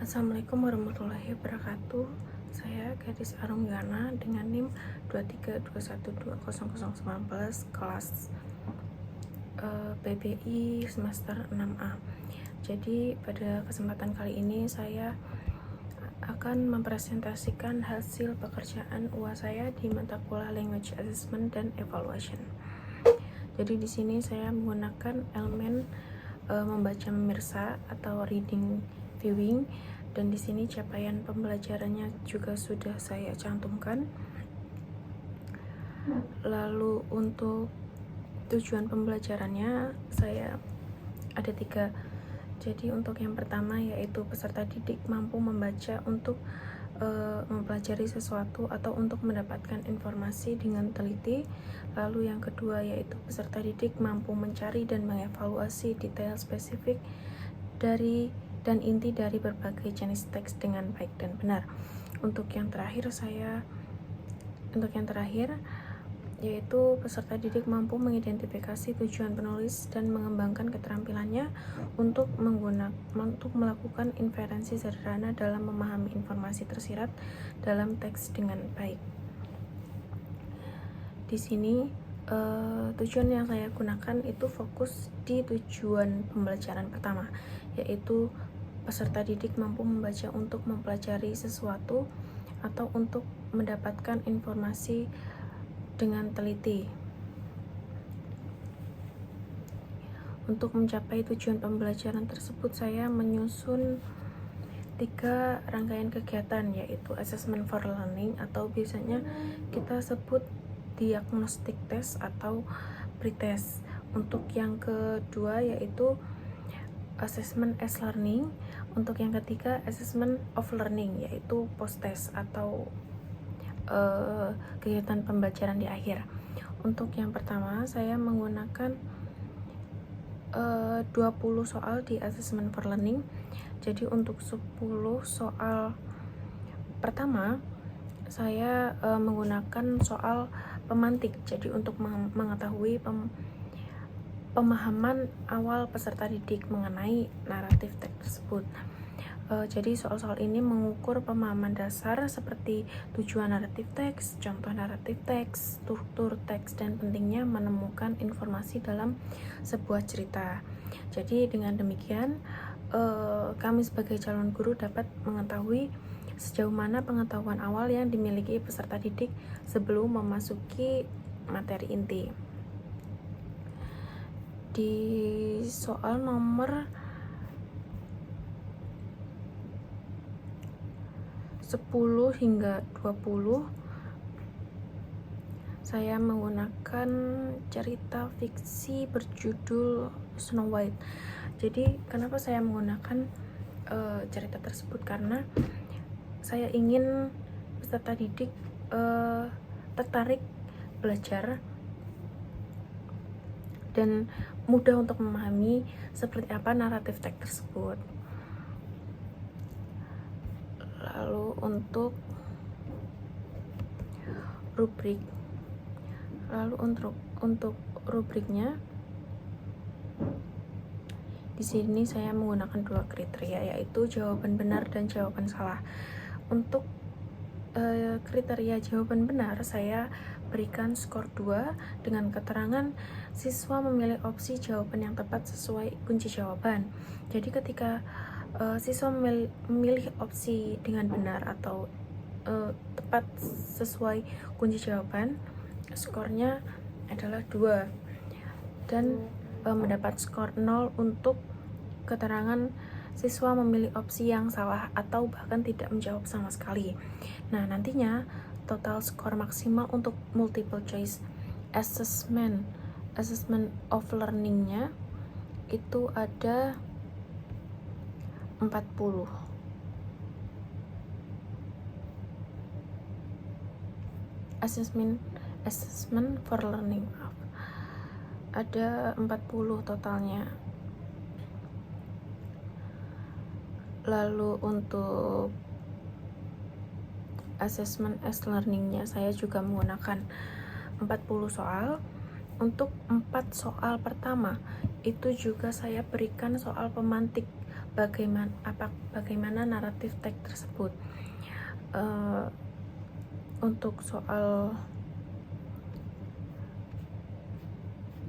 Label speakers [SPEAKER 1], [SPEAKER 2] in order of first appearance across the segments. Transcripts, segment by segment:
[SPEAKER 1] Assalamualaikum warahmatullahi wabarakatuh. Saya Gadis Arunggana dengan NIM 232120019 kelas PBI semester 6A. Jadi pada kesempatan kali ini saya akan mempresentasikan hasil pekerjaan UAS saya di mata kuliah Language Assessment dan Evaluation. Jadi di sini saya menggunakan elemen membaca memirsa atau reading viewing, dan di sini capaian pembelajarannya juga sudah saya cantumkan. Lalu untuk tujuan pembelajarannya saya ada 3. Jadi untuk yang pertama yaitu peserta didik mampu membaca untuk mempelajari sesuatu atau untuk mendapatkan informasi dengan teliti. Lalu yang kedua yaitu peserta didik mampu mencari dan mengevaluasi detail spesifik dari dan inti dari berbagai jenis teks dengan baik dan benar. Untuk yang terakhir yaitu peserta didik mampu mengidentifikasi tujuan penulis dan mengembangkan keterampilannya untuk melakukan inferensi sederhana dalam memahami informasi tersirat dalam teks dengan baik. Di sini tujuan yang saya gunakan itu fokus di tujuan pembelajaran pertama, yaitu peserta didik mampu membaca untuk mempelajari sesuatu atau untuk mendapatkan informasi dengan teliti. Untuk mencapai tujuan pembelajaran tersebut, saya menyusun 3 rangkaian kegiatan, yaitu assessment for learning atau biasanya kita sebut diagnostic test atau pretest. Untuk yang kedua yaitu assessment as learning. Untuk yang ketiga assessment of learning, yaitu post test atau kegiatan pembelajaran di akhir. Untuk yang pertama saya menggunakan 20 soal di assessment for learning. Jadi untuk 10 soal pertama saya menggunakan soal pemantik. Jadi untuk mengetahui pemahaman awal peserta didik mengenai naratif teks tersebut. Jadi soal-soal ini mengukur pemahaman dasar seperti tujuan naratif teks, contoh naratif teks, struktur teks, dan pentingnya menemukan informasi dalam sebuah cerita. Jadi dengan demikian kami sebagai calon guru dapat mengetahui sejauh mana pengetahuan awal yang dimiliki peserta didik sebelum memasuki materi inti. Di soal nomor 10 hingga 20 saya menggunakan cerita fiksi berjudul Snow White. Jadi kenapa saya menggunakan cerita tersebut? Karena saya ingin peserta didik tertarik belajar dan mudah untuk memahami seperti apa naratif teks tersebut. Lalu untuk rubriknya di sini saya menggunakan 2 kriteria, yaitu jawaban benar dan jawaban salah. Untuk kriteria jawaban benar saya berikan skor 2 dengan keterangan siswa memilih opsi jawaban yang tepat sesuai kunci jawaban. Jadi ketika siswa memilih opsi dengan benar atau tepat sesuai kunci jawaban, skornya adalah 2, dan mendapat skor 0 untuk keterangan siswa memilih opsi yang salah atau bahkan tidak menjawab sama sekali. Nah, nantinya total skor maksimal untuk multiple choice assessment of learning-nya itu ada 40. Assessment for learning ada 40 totalnya. Lalu untuk assessment as learning-nya saya juga menggunakan 40 soal. Untuk 4 soal pertama itu juga saya berikan soal pemantik bagaimana naratif teks tersebut. Untuk soal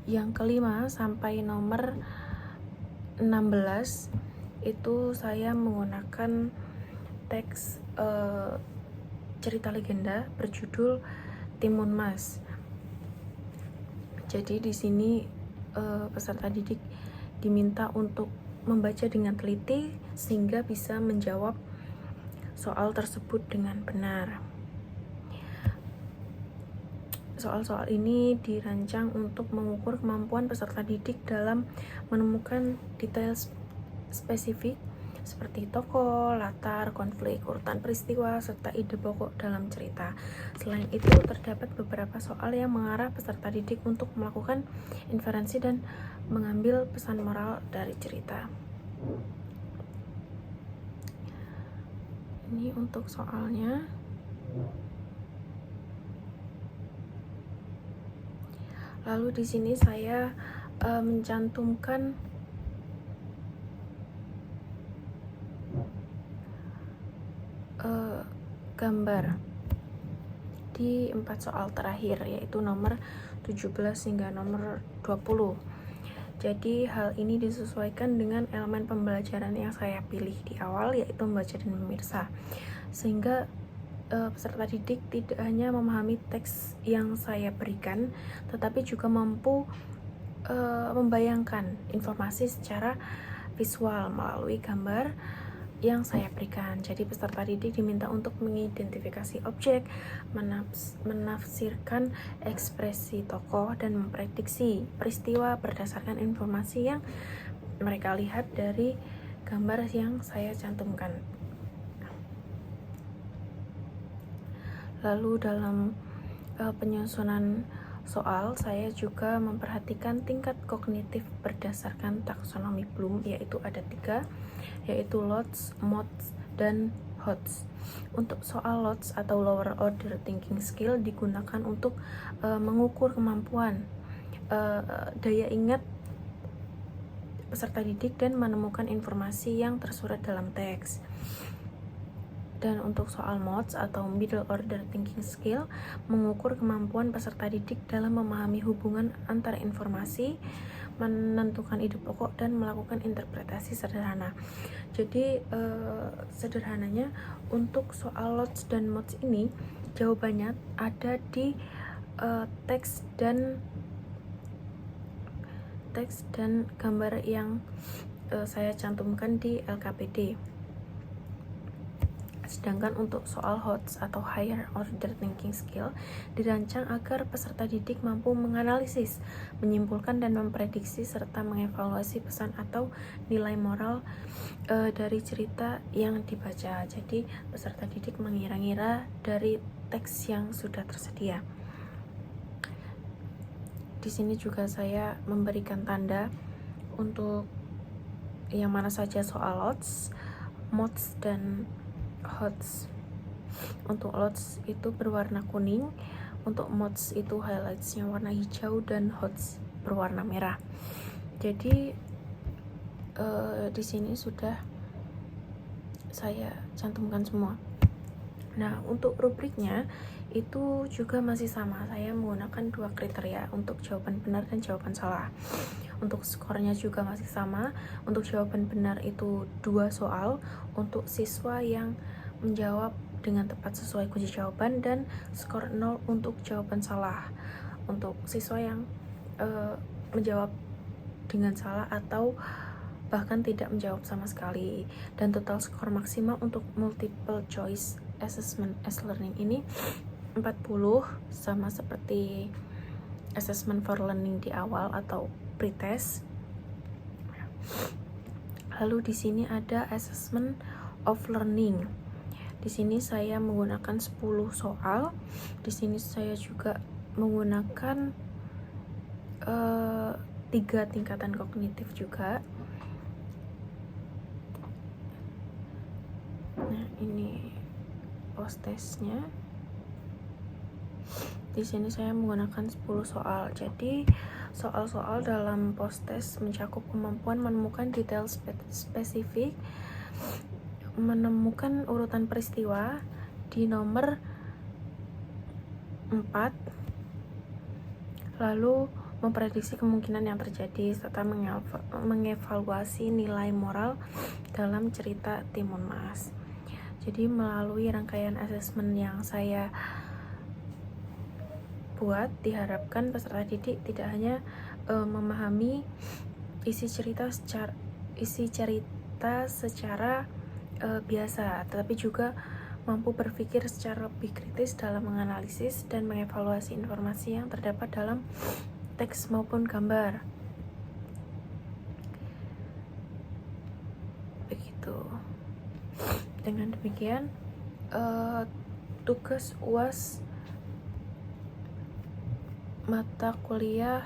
[SPEAKER 1] yang kelima sampai nomor 16 itu saya menggunakan teks cerita legenda berjudul Timun Mas. Jadi di sini peserta didik diminta untuk membaca dengan teliti sehingga bisa menjawab soal tersebut dengan benar. Soal-soal ini dirancang untuk mengukur kemampuan peserta didik dalam menemukan detail spesifik seperti tokoh, latar, konflik, urutan peristiwa, serta ide pokok dalam cerita. Selain itu, terdapat beberapa soal yang mengarah peserta didik untuk melakukan inferensi dan mengambil pesan moral dari cerita. Ini untuk soalnya. Lalu di sini saya mencantumkan gambar di 4 soal terakhir, yaitu nomor 17 hingga nomor 20. Jadi hal ini disesuaikan dengan elemen pembelajaran yang saya pilih di awal, yaitu membaca dan memirsa, sehingga peserta didik tidak hanya memahami teks yang saya berikan, tetapi juga mampu membayangkan informasi secara visual melalui gambar yang saya berikan. Jadi peserta didik diminta untuk mengidentifikasi objek, menafsirkan ekspresi tokoh, dan memprediksi peristiwa berdasarkan informasi yang mereka lihat dari gambar yang saya cantumkan. Lalu dalam penyusunan soal, saya juga memperhatikan tingkat kognitif berdasarkan taksonomi Bloom, yaitu ada 3, yaitu LOTS, MOTS, dan HOTS. Untuk soal LOTS atau Lower Order Thinking Skill digunakan untuk mengukur kemampuan daya ingat peserta didik dan menemukan informasi yang tersurat dalam teks. Dan untuk soal MOTS atau Middle Order Thinking Skill mengukur kemampuan peserta didik dalam memahami hubungan antara informasi, menentukan ide pokok, dan melakukan interpretasi sederhana. Jadi sederhananya untuk soal LOTS dan MOTS ini jawabannya ada di teks dan gambar yang saya cantumkan di LKPD. Sedangkan untuk soal HOTS atau Higher Order Thinking Skill dirancang agar peserta didik mampu menganalisis, menyimpulkan, dan memprediksi serta mengevaluasi pesan atau nilai moral dari cerita yang dibaca. Jadi peserta didik mengira-ngira dari teks yang sudah tersedia. Di sini juga saya memberikan tanda untuk yang mana saja soal LOTS, MOTS, dan HOTS. Untuk LOTS itu berwarna kuning, untuk MOTS itu highlightsnya warna hijau, dan HOTS berwarna merah. Jadi di sini sudah saya cantumkan semua. Nah, untuk rubriknya itu juga masih sama. Saya menggunakan 2 kriteria untuk jawaban benar dan jawaban salah. Untuk skornya juga masih sama. Untuk jawaban benar itu 2 soal untuk siswa yang menjawab dengan tepat sesuai kunci jawaban, dan skor 0 untuk jawaban salah untuk siswa yang menjawab dengan salah atau bahkan tidak menjawab sama sekali. Dan total skor maksimal untuk multiple choice assessment as learning ini 40, sama seperti assessment for learning di awal atau pretest. Lalu di sini ada assessment of learning. Di sini saya menggunakan 10 soal. Di sini saya juga menggunakan 3 tingkatan kognitif juga. Nah, ini post testnya. Di sini saya menggunakan 10 soal. Jadi soal-soal dalam post-test mencakup kemampuan menemukan detail spesifik, menemukan urutan peristiwa di nomor 4, lalu memprediksi kemungkinan yang terjadi, serta mengevaluasi nilai moral dalam cerita Timun Mas. Jadi melalui rangkaian asesmen yang saya buat, diharapkan peserta didik tidak hanya memahami isi cerita secara biasa, tetapi juga mampu berpikir secara lebih kritis dalam menganalisis dan mengevaluasi informasi yang terdapat dalam teks maupun gambar. Begitu. Dengan demikian, tugas UAS mata kuliah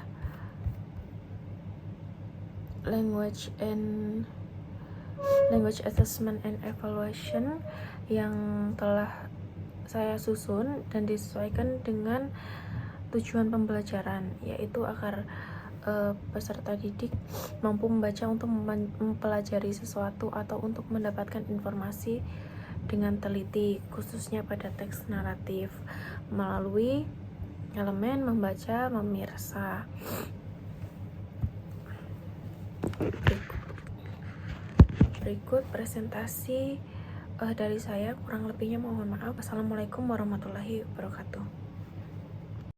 [SPEAKER 1] Language Assessment and Evaluation yang telah saya susun dan disesuaikan dengan tujuan pembelajaran, yaitu agar peserta didik mampu membaca untuk mempelajari sesuatu atau untuk mendapatkan informasi dengan teliti, khususnya pada teks naratif melalui elemen membaca, memirsa. Berikut presentasi dari saya, kurang lebihnya mohon maaf. Assalamualaikum warahmatullahi wabarakatuh.